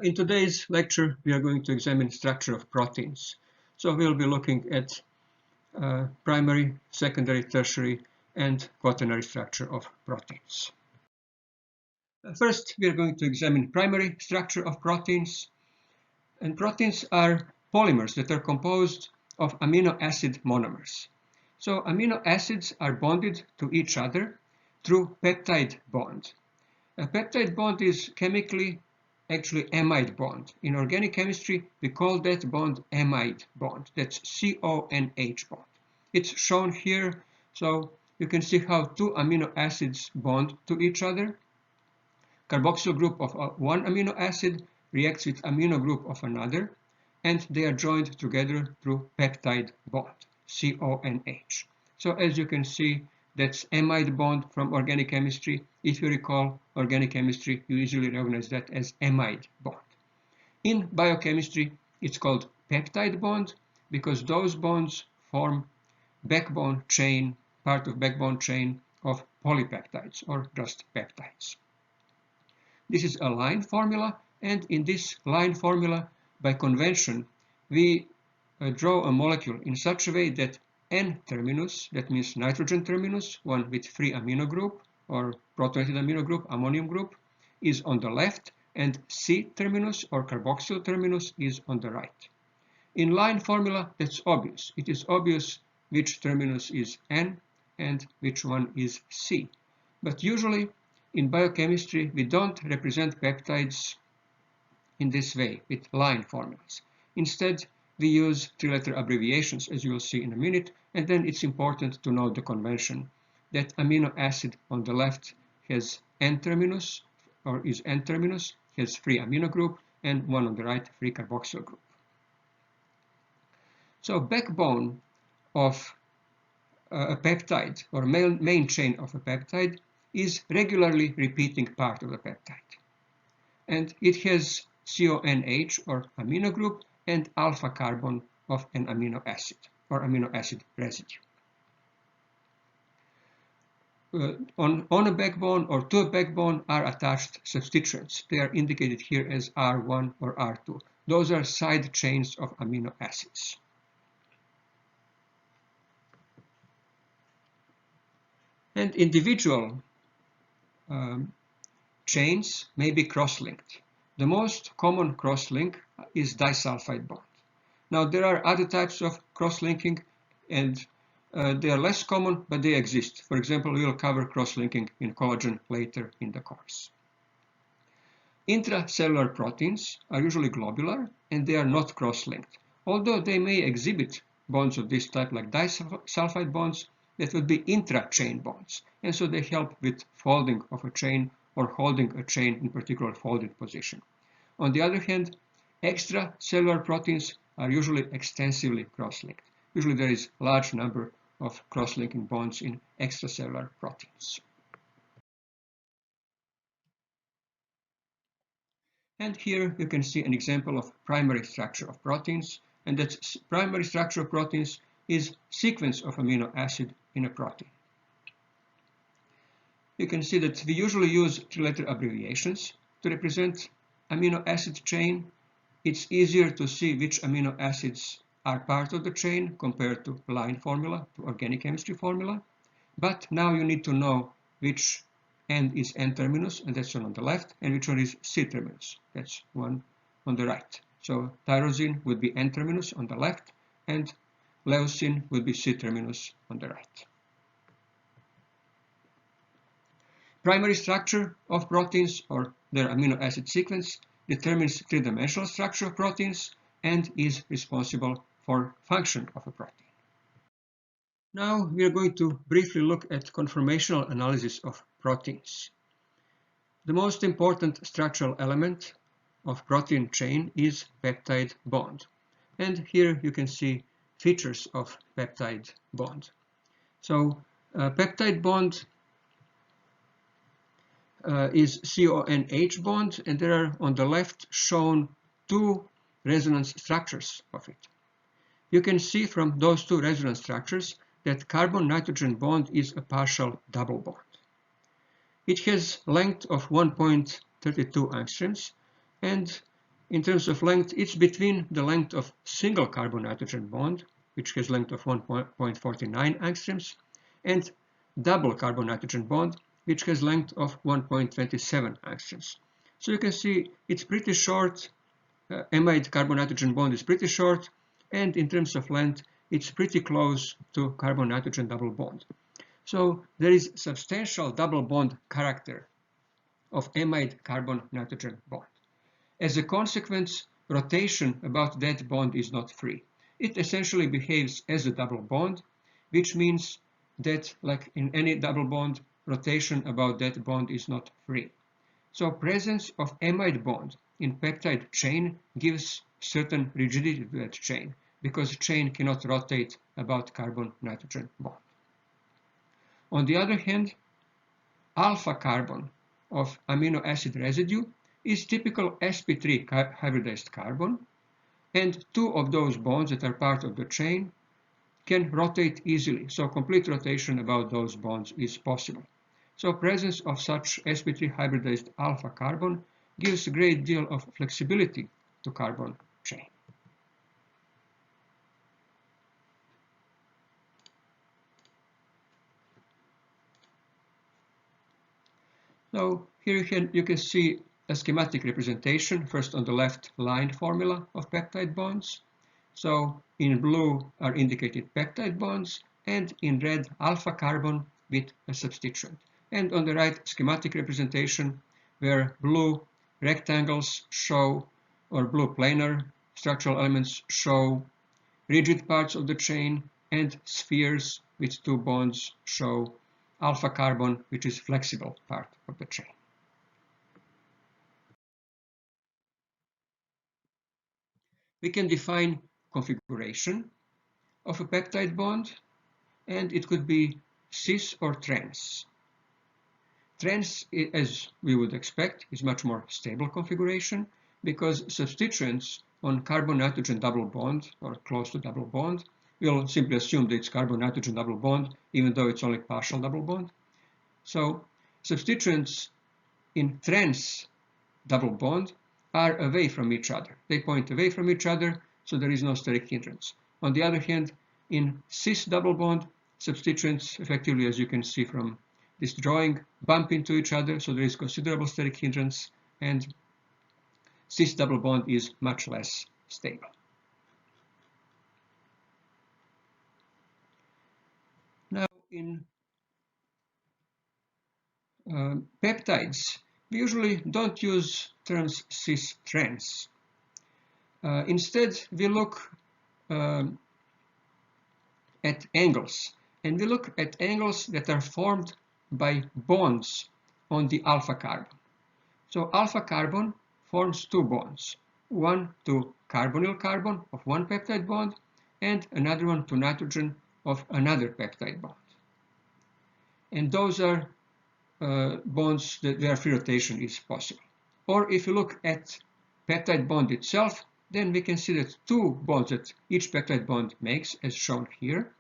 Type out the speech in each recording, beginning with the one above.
In today's lecture, we are going to examine structure of proteins. So we'll be looking at primary, secondary, tertiary, and quaternary structure of proteins. First, we are going to examine primary structure of proteins. And proteins are polymers that are composed of amino acid monomers. So amino acids are bonded to each other through peptide bond. A peptide bond is chemically actually amide bond. In organic chemistry, we call that bond amide bond. That's CONH bond. It's shown here, so you can see how two amino acids bond to each other. Carboxyl group of one amino acid reacts with amino group of another, and they are joined together through peptide bond, CONH. So as you can see, that's amide bond from organic chemistry. If you recall organic chemistry, you usually recognize that as amide bond. In biochemistry, it's called peptide bond because those bonds form backbone chain, part of backbone chain of polypeptides or just peptides. This is a line formula, and in this line formula, by convention, we draw a molecule in such a way that N-terminus, that means nitrogen terminus, one with free amino group or protonated amino group, ammonium group, is on the left, and C-terminus or carboxyl terminus is on the right. In line formula, that's obvious. It is obvious which terminus is N and which one is C. But usually, in biochemistry, we don't represent peptides in this way with line formulas. Instead, we use three-letter abbreviations, as you will see in a minute, and then it's important to know the convention that amino acid on the left has N-terminus, or is N-terminus, has free amino group, and one on the right, free carboxyl group. So backbone of a peptide, or main chain of a peptide, is regularly repeating part of the peptide. And it has CONH or amino group and alpha carbon of an amino acid or amino acid residue. On a backbone or to a backbone are attached substituents. They are indicated here as R1 or R2. Those are side chains of amino acids. And individual chains may be cross-linked. The most common cross-link is disulfide bond. Now there are other types of cross-linking, and they are less common, but they exist. For example, we will cover cross-linking in collagen later in the course. Intracellular proteins are usually globular, and they are not cross-linked. Although they may exhibit bonds of this type like disulfide bonds, that would be intra-chain bonds, and so they help with folding of a chain or holding a chain in particular folded position. On the other hand, extracellular proteins are usually extensively cross-linked. Usually there is a large number of cross-linking bonds in extracellular proteins. And here you can see an example of primary structure of proteins, and that primary structure of proteins is sequence of amino acid in a protein. You can see that we usually use three-letter abbreviations to represent amino acid chain. It's easier to see which amino acids are part of the chain compared to line formula, to organic chemistry formula. But now you need to know which end is N-terminus, and that's one on the left, and which one is C-terminus, that's one on the right. So tyrosine would be N-terminus on the left, and leucine would be C-terminus on the right. Primary structure of proteins, or their amino acid sequence, determines three-dimensional structure of proteins and is responsible for function of a protein. Now we are going to briefly look at conformational analysis of proteins. The most important structural element of protein chain is peptide bond. And here you can see features of peptide bond. So peptide bond is CONH bond, and there are on the left shown two resonance structures of it. You can see from those two resonance structures that carbon-nitrogen bond is a partial double bond. It has length of 1.32 angstroms, and In terms of length, it's between the length of single carbon-nitrogen bond, which has length of 1.49 angstroms, and double carbon-nitrogen bond, which has length of 1.27 angstroms. So you can see it's pretty short. Amide carbon-nitrogen bond is pretty short, and in terms of length, it's pretty close to carbon-nitrogen double bond. So there is substantial double bond character of amide carbon-nitrogen bond. As a consequence, rotation about that bond is not free. It essentially behaves as a double bond, which means that, like in any double bond, rotation about that bond is not free. So presence of amide bond in peptide chain gives certain rigidity to that chain, because chain cannot rotate about carbon-nitrogen bond. On the other hand, alpha carbon of amino acid residue is typical sp3 hybridized carbon, and two of those bonds that are part of the chain can rotate easily, so complete rotation about those bonds is possible. So presence of such sp3 hybridized alpha carbon gives a great deal of flexibility to carbon chain. So here you can see a schematic representation, first on the left line formula of peptide bonds. So in blue are indicated peptide bonds, and in red alpha carbon with a substituent. And on the right, schematic representation where blue rectangles show, or blue planar structural elements show rigid parts of the chain, and spheres with two bonds show alpha carbon, which is flexible part of the chain. We can define configuration of a peptide bond, and it could be cis or trans. Trans, as we would expect, is much more stable configuration because substituents on carbon-nitrogen double bond or close to double bond, we'll simply assume that it's carbon-nitrogen double bond, even though it's only partial double bond. So substituents in trans double bond are away from each other. They point away from each other, so there is no steric hindrance. On the other hand, in cis double bond, substituents effectively, as you can see from this drawing, bump into each other, so there is considerable steric hindrance, and cis double bond is much less stable. Now, in peptides, we usually don't use terms cis-trans. Instead, we look at angles, and we look at angles that are formed by bonds on the alpha carbon. So alpha carbon forms two bonds, one to carbonyl carbon of one peptide bond, and another one to nitrogen of another peptide bond. And those are bonds where free rotation is possible. Or if you look at peptide bond itself, then we can see that two bonds that each peptide bond makes, as shown here,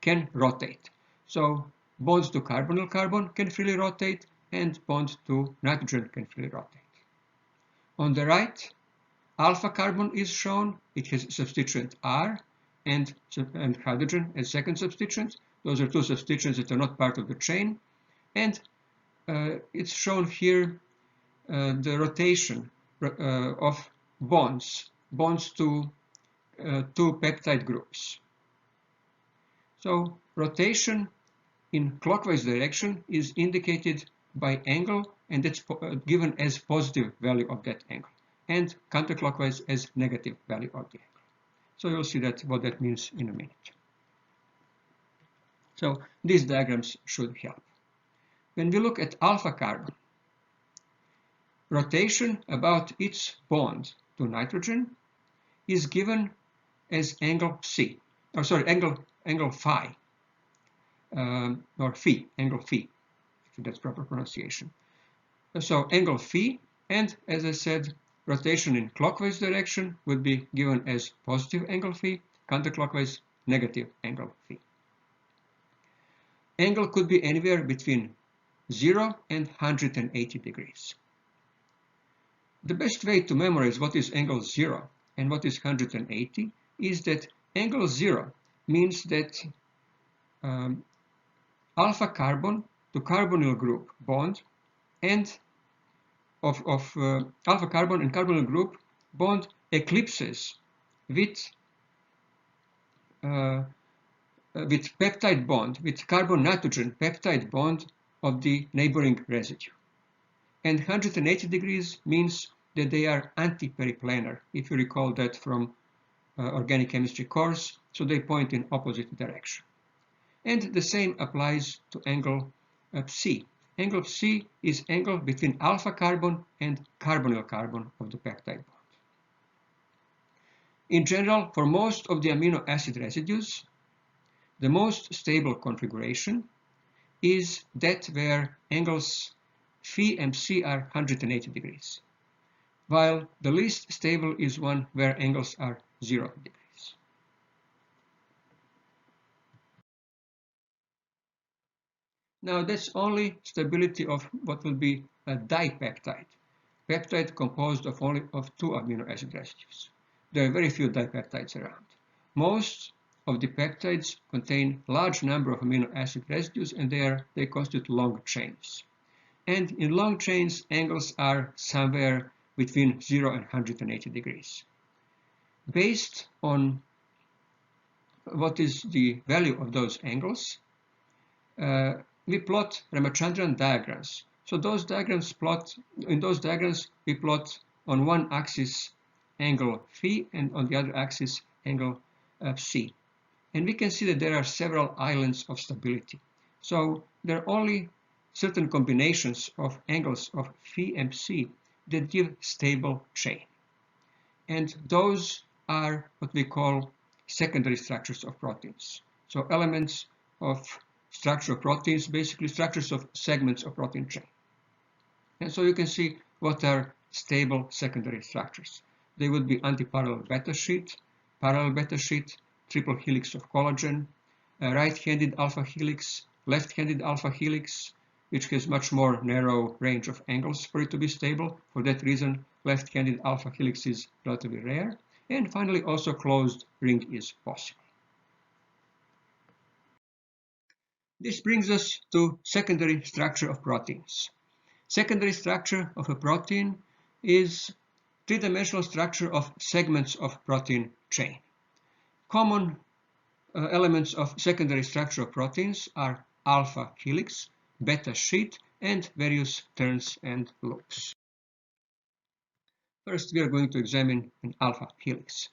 can rotate. So bonds to carbonyl carbon can freely rotate, and bonds to nitrogen can freely rotate. On the right, alpha carbon is shown. It has substituent R and hydrogen as second substituents. Those are two substituents that are not part of the chain. And it's shown here the rotation of bonds to two peptide groups. So rotation in clockwise direction is indicated by angle, and it's given as positive value of that angle, and counterclockwise as negative value of the angle. So you'll see what that means in a minute. So these diagrams should help. When we look at alpha carbon, rotation about its bond to nitrogen is given as angle phi, angle phi, or phi, angle phi, if that's proper pronunciation. So angle phi, and as I said, rotation in clockwise direction would be given as positive angle phi, counterclockwise negative angle phi. Angle could be anywhere between 0 and 180 degrees. the best way to memorize what is angle 0 and what is 180 is that angle 0 means that alpha carbon to carbonyl group bond and of alpha carbon and carbonyl group bond eclipses with peptide bond, with carbon-nitrogen peptide bond of the neighboring residue. And 180 degrees means that they are anti-periplanar, if you recall that from organic chemistry course, so they point in opposite direction. And the same applies to angle C. Angle C is angle between alpha carbon and carbonyl carbon of the peptide bond. In general, for most of the amino acid residues, the most stable configuration is that where angles phi and C are 180 degrees, while the least stable is one where angles are 0 degrees. Now that's only stability of what will be a dipeptide, peptide composed of only of 2 amino acid residues. There are very few dipeptides around. Most of the peptides contain large number of amino acid residues, and they constitute long chains. And in long chains, angles are somewhere between 0 and 180 degrees. Based on what is the value of those angles, we plot Ramachandran diagrams. So those diagrams in those diagrams we plot on one axis angle phi and on the other axis angle C. And we can see that there are several islands of stability. So there are only certain combinations of angles of phi and C that give stable chain. And those are what we call secondary structures of proteins. So elements of structure of proteins, basically structures of segments of protein chain. And so you can see what are stable secondary structures. They would be antiparallel beta sheet, parallel beta sheet, triple helix of collagen, a right-handed alpha helix, left-handed alpha helix, which has much more narrow range of angles for it to be stable. For that reason, left-handed alpha helix is relatively rare. And finally, also closed ring is possible. This brings us to secondary structure of proteins. Secondary structure of a protein is three-dimensional structure of segments of protein chain. Common elements of secondary structure of proteins are alpha helix, beta sheet, and various turns and loops. First, we are going to examine an alpha helix.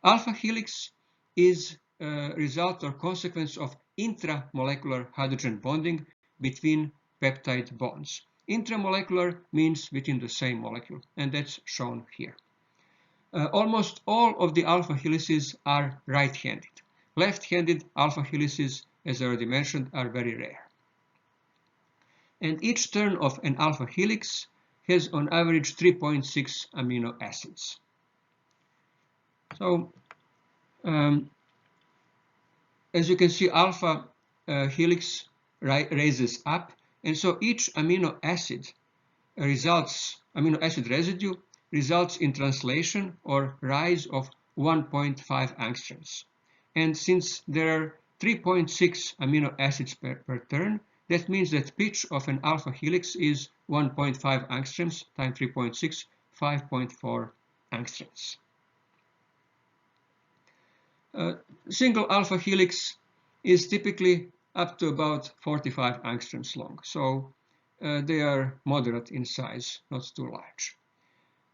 Alpha helix is a result or consequence of intramolecular hydrogen bonding between peptide bonds. Intramolecular means within the same molecule, and that's shown here. Almost all of the alpha helices are right-handed. Left-handed alpha helices, as I already mentioned, are very rare. And each turn of an alpha helix has on average 3.6 amino acids. So, as you can see, alpha helix raises up, and so each amino acid residue results in translation or rise of 1.5 angstroms. And since there are 3.6 amino acids per turn, that means that pitch of an alpha helix is 1.5 angstroms times 3.6, 5.4 angstroms. Single alpha helix is typically up to about 45 angstroms long, so they are moderate in size, not too large.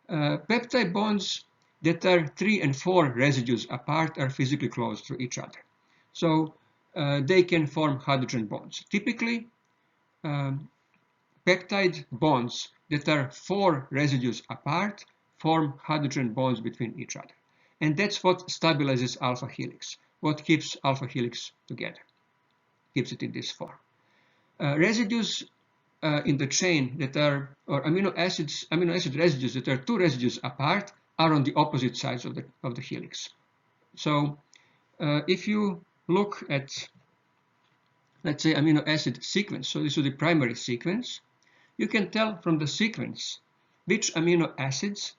Peptide bonds that are 3 and 4 residues apart are physically close to each other, so they can form hydrogen bonds. Typically, peptide bonds that are 4 residues apart form hydrogen bonds between each other. And that's what stabilizes alpha helix, what keeps alpha helix together, keeps it in this form. Residues in the chain that are, or amino acid residues that are 2 residues apart are on the opposite sides of the helix. So if you look at, let's say, amino acid sequence, so this is the primary sequence, you can tell from the sequence which amino acids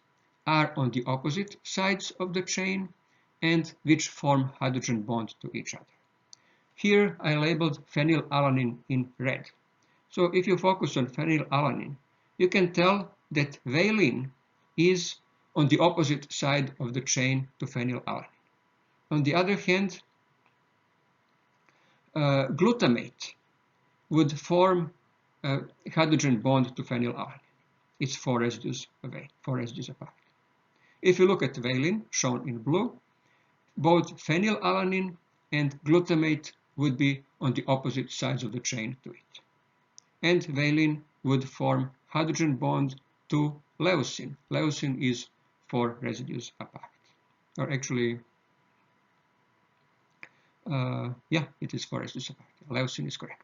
are on the opposite sides of the chain and which form hydrogen bond to each other. Here I labeled phenylalanine in red. So if you focus on phenylalanine, you can tell that valine is on the opposite side of the chain to phenylalanine. On the other hand, glutamate would form a hydrogen bond to phenylalanine. It's 4 residues away, 4 residues apart. If you look at valine, shown in blue, both phenylalanine and glutamate would be on the opposite sides of the chain to it. And valine would form hydrogen bond to leucine. Leucine is 4 residues apart. Or actually, yeah, it is 4 residues apart. Leucine is correct.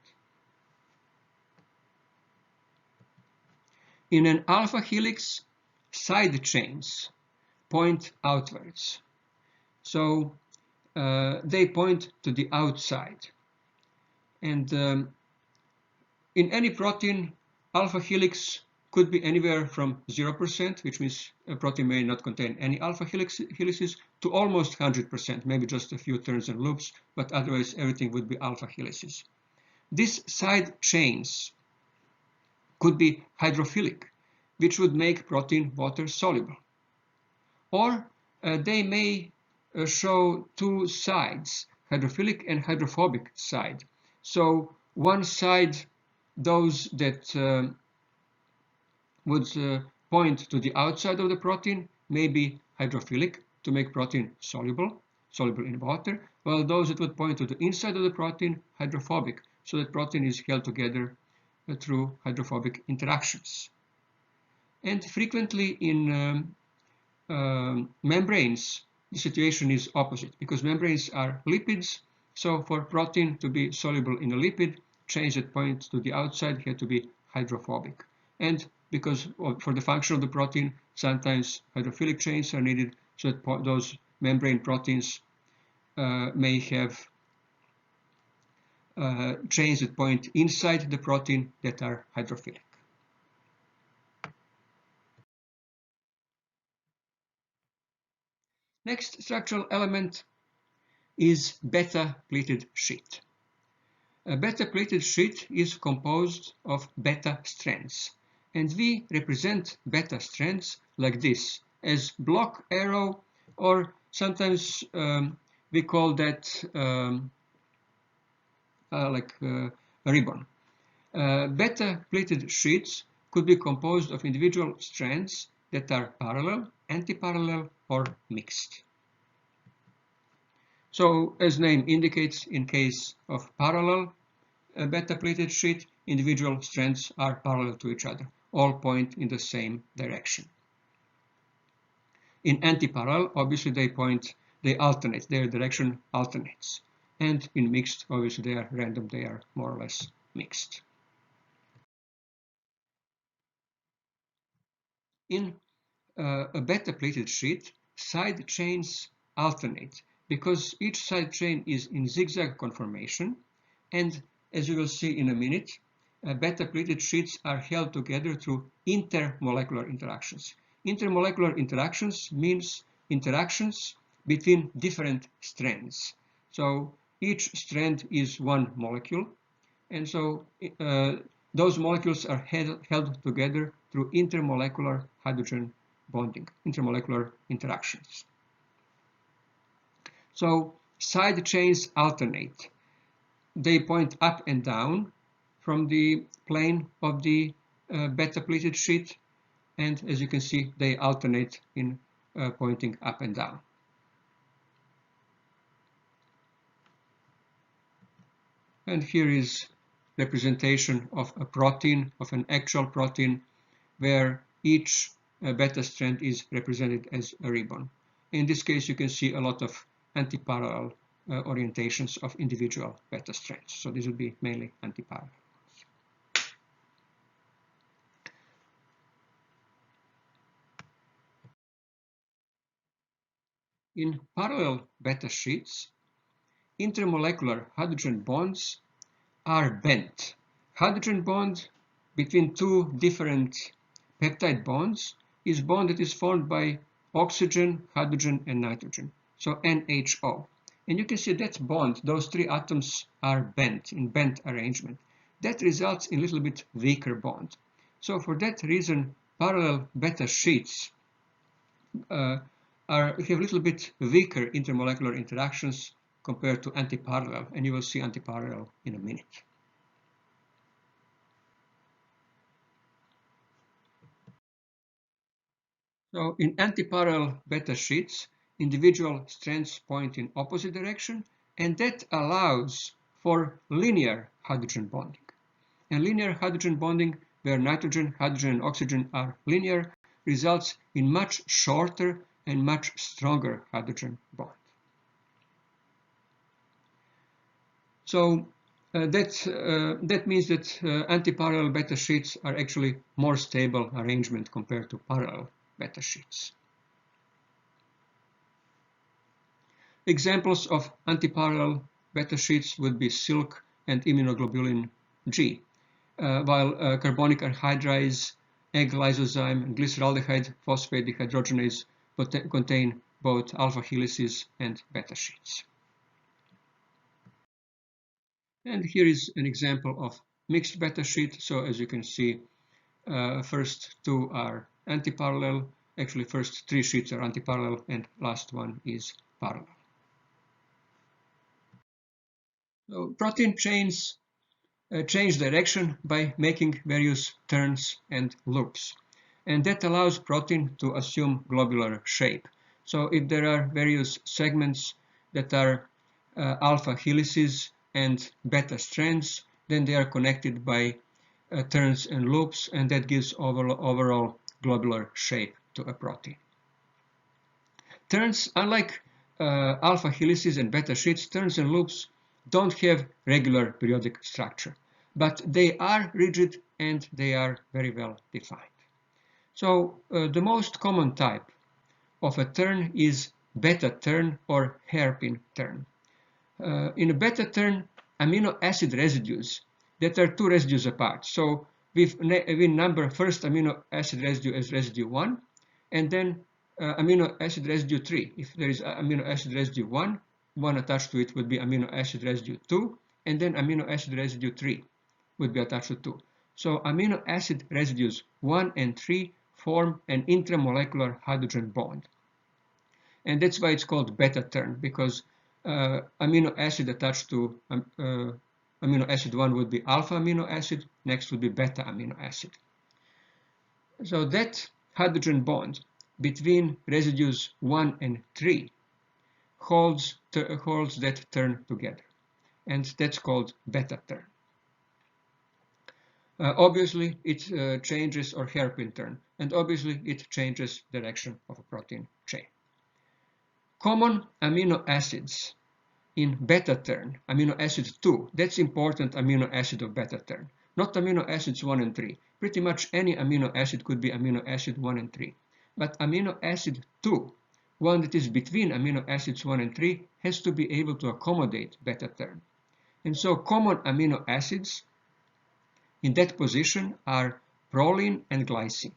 In an alpha helix, side chains point outwards. So they point to the outside. And in any protein, alpha helix could be anywhere from 0%, which means a protein may not contain any alpha helices, to almost 100%, maybe just a few turns and loops, but otherwise everything would be alpha helices. These side chains could be hydrophilic, which would make protein water soluble. Or they may show two sides, hydrophilic and hydrophobic side. So one side, those that would point to the outside of the protein may be hydrophilic to make protein soluble in water, while those that would point to the inside of the protein, hydrophobic, so that protein is held together through hydrophobic interactions. And frequently in membranes, the situation is opposite, because membranes are lipids, so for protein to be soluble in a lipid, chains that point to the outside have to be hydrophobic. And because for the function of the protein, sometimes hydrophilic chains are needed, so that those membrane proteins may have chains that point inside the protein that are hydrophilic. Next structural element is beta-pleated sheet. A beta-pleated sheet is composed of beta strands, and we represent beta strands like this, as block arrow, or sometimes we call that like a ribbon. Beta-pleated sheets could be composed of individual strands that are parallel, antiparallel, or mixed. So, as name indicates, in case of parallel beta-pleated sheet, individual strands are parallel to each other, all point in the same direction. In antiparallel, obviously they alternate, their direction alternates. And in mixed, obviously they are random, they are more or less mixed. In a beta-pleated sheet, side chains alternate because each side chain is in zigzag conformation, and as you will see in a minute, beta-pleated sheets are held together through intermolecular interactions. Intermolecular interactions means interactions between different strands. So each strand is one molecule, and so those molecules are held together through intermolecular hydrogen bonding, intermolecular interactions. So side chains alternate. They point up and down from the plane of the beta-pleated sheet, and as you can see, they alternate in pointing up and down. And here is representation of a protein, of an actual protein, where each beta strand is represented as a ribbon. In this case, you can see a lot of antiparallel orientations of individual beta strands. So this would be mainly antiparallel. In parallel beta sheets, intermolecular hydrogen bonds are bent. Hydrogen bond between two different peptide bonds is bond that is formed by oxygen, hydrogen, and nitrogen, so NHO. And you can see that bond, those three atoms are bent, in bent arrangement. That results in a little bit weaker bond. So for that reason, parallel beta sheets have a little bit weaker intermolecular interactions compared to antiparallel, and you will see antiparallel in a minute. So in antiparallel beta sheets, individual strands point in opposite direction, and that allows for linear hydrogen bonding. And linear hydrogen bonding, where nitrogen, hydrogen, and oxygen are linear, results in much shorter and much stronger hydrogen bond. So that means that antiparallel beta sheets are actually more stable arrangement compared to parallel beta sheets. Examples of antiparallel beta sheets would be silk and immunoglobulin G, while carbonic anhydride, egg lysozyme, and glyceraldehyde phosphate dehydrogenase contain both alpha helices and beta sheets. And here is an example of mixed beta sheet. So as you can see, first two are antiparallel. Actually, first three sheets are antiparallel, and last one is parallel. So protein chains change direction by making various turns and loops, and that allows protein to assume globular shape. So if there are various segments that are alpha helices and beta strands, then they are connected by turns and loops, and that gives overall globular shape to a protein. Turns, unlike alpha helices and beta sheets, turns and loops don't have regular periodic structure, but they are rigid and they are very well defined. So the most common type of a turn is beta turn or hairpin turn. In a beta turn, amino acid residues that are two residues apart. So we number first amino acid residue as residue 1, and then amino acid residue 3. If there is amino acid residue 1 attached to it would be amino acid residue 2, and then amino acid residue 3 would be attached to 2. So amino acid residues 1 and 3 form an intramolecular hydrogen bond. And that's why it's called beta turn, because amino acid attached to amino acid 1 would be alpha amino acid, next would be beta amino acid. So that hydrogen bond between residues 1 and 3 holds that turn together, and that's called beta turn. Obviously it changes, or hairpin turn, and obviously it changes direction of a protein chain. Common amino acids in beta turn, amino acid 2, that's important amino acid of beta turn, not amino acids 1 and 3. Pretty much any amino acid could be amino acid 1 and 3. But amino acid 2, one that is between amino acids 1 and 3, has to be able to accommodate beta turn. And so common amino acids in that position are proline and glycine.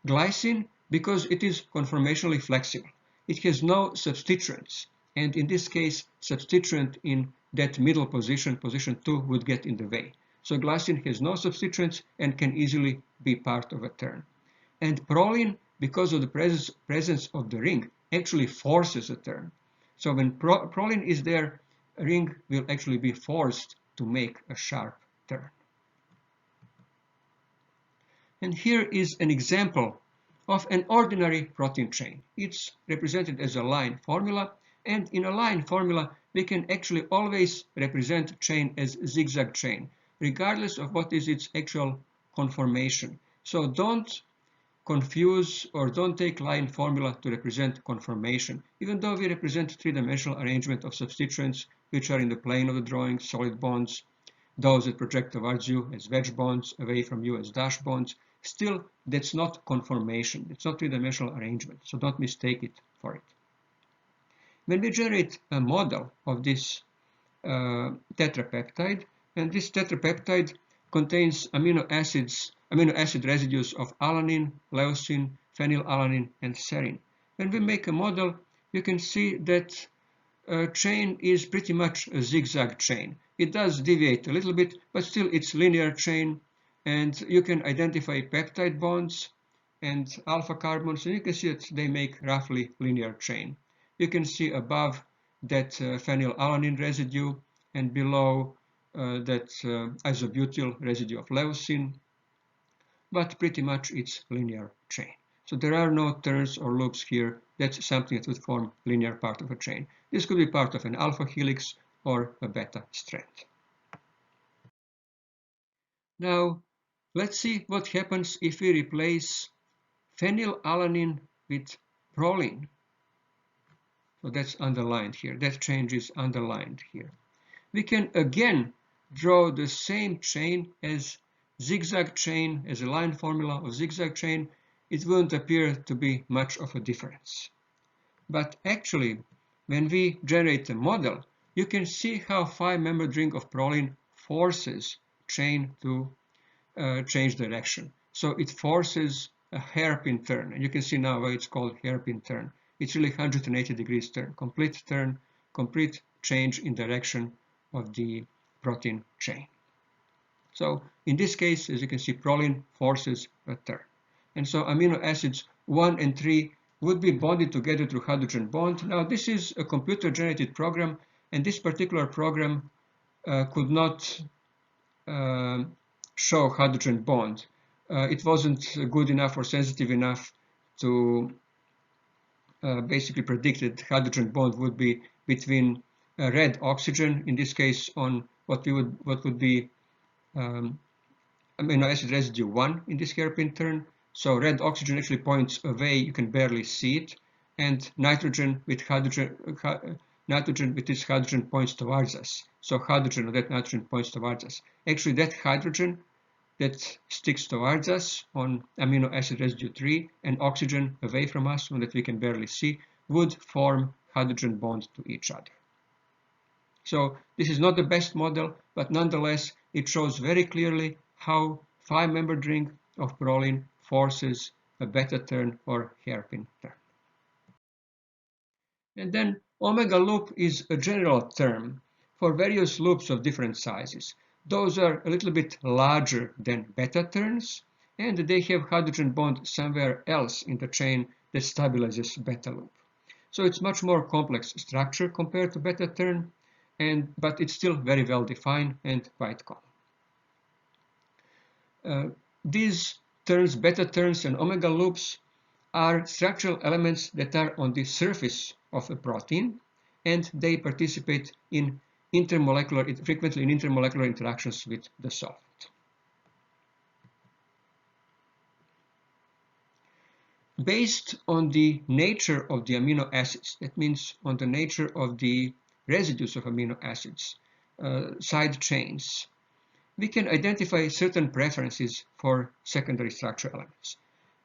Glycine, because it is conformationally flexible. It has no substituents, and in this case, substituent in that middle position, position 2, would get in the way. So glycine has no substituents and can easily be part of a turn. And proline, because of the presence of the ring, actually forces a turn. So when proline is there, a ring will actually be forced to make a sharp turn. And here is an example of an ordinary protein chain. It's represented as a line formula, and in a line formula we can actually always represent chain as zigzag chain, regardless of what is its actual conformation. So don't confuse or don't take line formula to represent conformation, even though we represent three-dimensional arrangement of substituents which are in the plane of the drawing, solid bonds, those that project towards you as wedge bonds, away from you as dash bonds. Still, that's not conformation. It's not three-dimensional arrangement, so don't mistake it for it. When we generate a model of this tetrapeptide, and this tetrapeptide contains amino acid residues of alanine, leucine, phenylalanine, and serine. When we make a model, you can see that chain is pretty much a zigzag chain. It does deviate a little bit, but still it's linear chain, and you can identify peptide bonds and alpha carbons, and you can see that they make roughly linear chain. You can see above that phenylalanine residue, and below that isobutyl residue of leucine, but pretty much it's linear chain. So there are no turns or loops here. That's something that would form linear part of a chain. This could be part of an alpha helix or a beta strand. Now, let's see what happens if we replace phenylalanine with proline. So that's underlined here. That change is underlined here. We can again draw the same chain as zigzag chain, as a line formula of zigzag chain. It wouldn't appear to be much of a difference. But actually, when we generate a model, you can see how 5-membered ring of proline forces chain to change direction. So it forces a hairpin turn, and you can see now why it's called hairpin turn. It's really 180 degrees turn, complete change in direction of the protein chain. So in this case, as you can see, proline forces a turn. And so amino acids 1 and 3 would be bonded together through hydrogen bond. Now this is a computer-generated program, and this particular program could not show hydrogen bond. It wasn't good enough or sensitive enough to basically predict that hydrogen bond would be between red oxygen, in this case on what would be amino acid residue 1 in this hairpin turn. So red oxygen actually points away, you can barely see it, and nitrogen with this hydrogen points towards us. So hydrogen or that nitrogen points towards us. Actually, that hydrogen that sticks towards us on amino acid residue 3 and oxygen away from us, one that we can barely see, would form hydrogen bond to each other. So this is not the best model, but nonetheless, it shows very clearly how 5-membered ring of proline forces a beta turn or hairpin turn. And then omega loop is a general term for various loops of different sizes. Those are a little bit larger than beta turns, and they have hydrogen bond somewhere else in the chain that stabilizes beta loop. So it's much more complex structure compared to beta turn, but it's still very well defined and quite common. These turns, beta turns and omega loops, are structural elements that are on the surface of a protein, and they participate in frequently in intermolecular interactions with the solvent. Based on the nature of the amino acids, that means on the nature of the residues of amino acids, side chains, we can identify certain preferences for secondary structure elements.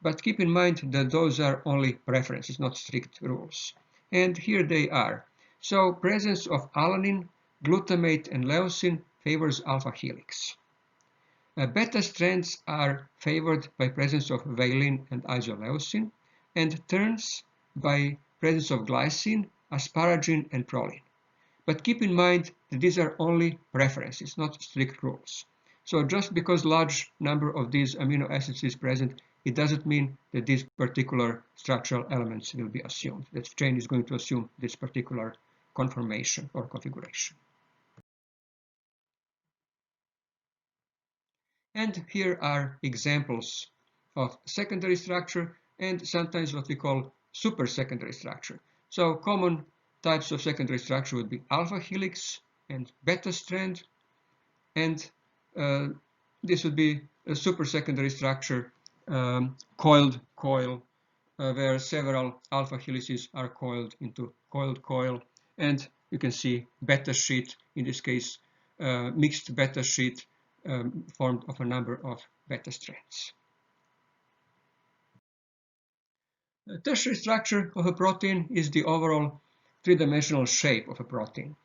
But keep in mind that those are only preferences, not strict rules. And here they are. So presence of alanine, glutamate, and leucine favors alpha helix. Beta strands are favored by presence of valine and isoleucine, and turns by presence of glycine, asparagine, and proline. But keep in mind that these are only preferences, not strict rules. So just because large number of these amino acids is present, it doesn't mean that these particular structural elements will be assumed. That chain is going to assume this particular conformation or configuration. And here are examples of secondary structure and sometimes what we call super secondary structure. So common types of secondary structure would be alpha helix and beta strand, and this would be a super secondary structure, coiled coil, where several alpha helices are coiled into coiled coil, and you can see beta sheet, in this case mixed beta sheet formed of a number of beta strands. The tertiary structure of a protein is the overall three-dimensional shape of a protein.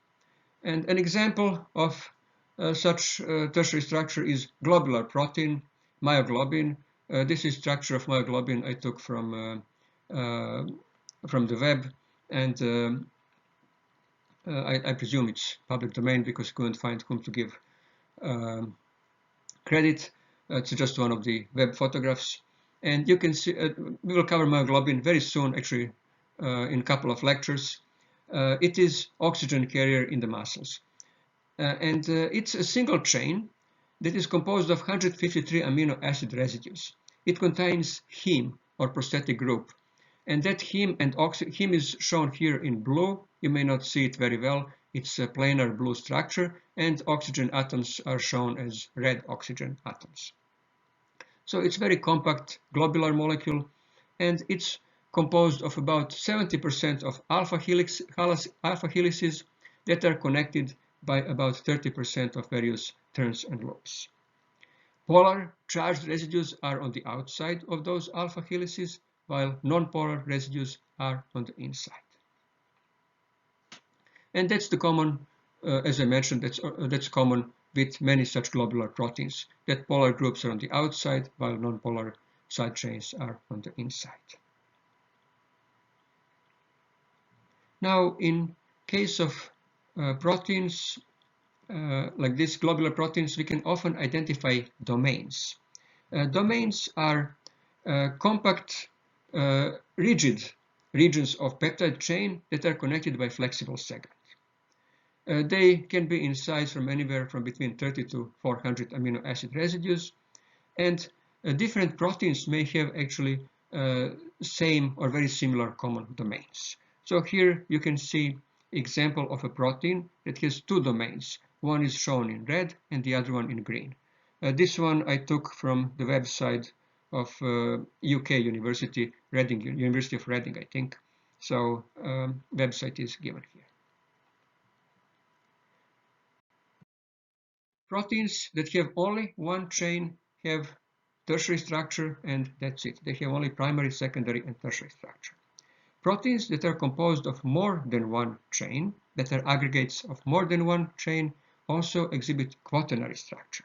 And an example of Such tertiary structure is globular protein, myoglobin. This is structure of myoglobin I took from the web, and I presume it's public domain because I couldn't find whom to give credit. It's just one of the web photographs, and you can see we will cover myoglobin very soon, actually in a couple of lectures. It is oxygen carrier in the muscles, and it's a single chain that is composed of 153 amino acid residues. It contains heme or prosthetic group, and that heme is shown here in blue. You may not see it very well. It's a planar blue structure, and oxygen atoms are shown as red oxygen atoms. So it's very compact globular molecule, and it's composed of about 70% of alpha helices that are connected by about 30% of various turns and loops. Polar charged residues are on the outside of those alpha helices, while non-polar residues are on the inside. And that's the common, as I mentioned, that's common with many such globular proteins, that polar groups are on the outside, while non-polar side chains are on the inside. Now, in case of proteins like these globular proteins, we can often identify domains. Domains are compact, rigid regions of peptide chain that are connected by flexible segments. They can be in size from anywhere from between 30 to 400 amino acid residues, and different proteins may have actually same or very similar common domains. So here you can see example of a protein that has two domains. One is shown in red and the other one in green. This one I took from the website of UK University, University of Reading, I think. So website is given here. Proteins that have only one chain have tertiary structure, and that's it. They have only primary, secondary, and tertiary structure. Proteins that are composed of more than one chain, that are aggregates of more than one chain, also exhibit quaternary structure.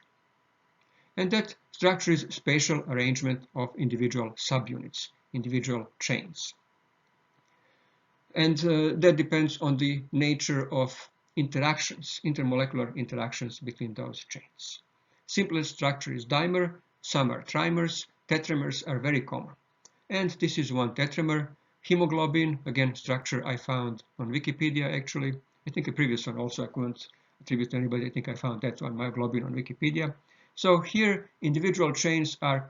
And that structure is spatial arrangement of individual subunits, individual chains. And that depends on the nature of interactions, intermolecular interactions between those chains. Simplest structure is dimer, some are trimers, tetramers are very common. And this is one tetramer. Hemoglobin, again, structure I found on Wikipedia actually. I think a previous one also I couldn't attribute to anybody. I think I found that one, myoglobin, on Wikipedia. So here individual chains are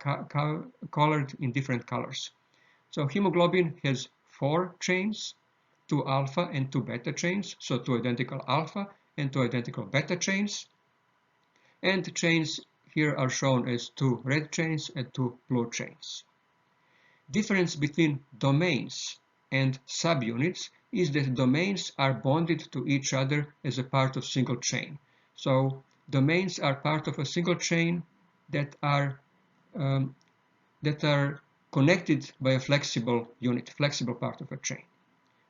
colored in different colors. So hemoglobin has 4 chains, 2 alpha and 2 beta chains, so 2 identical alpha and 2 identical beta chains. And chains here are shown as 2 red chains and 2 blue chains. Difference between domains and subunits is that domains are bonded to each other as a part of single chain. So domains are part of a single chain that are connected by a flexible unit, flexible part of a chain.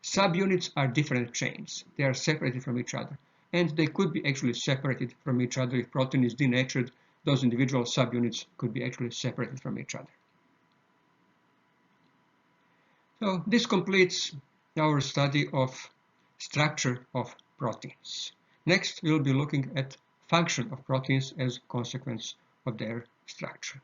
Subunits are different chains. They are separated from each other, and they could be actually separated from each other. If protein is denatured, those individual subunits could be actually separated from each other. So this completes our study of structure of proteins. Next, we'll be looking at function of proteins as a consequence of their structure.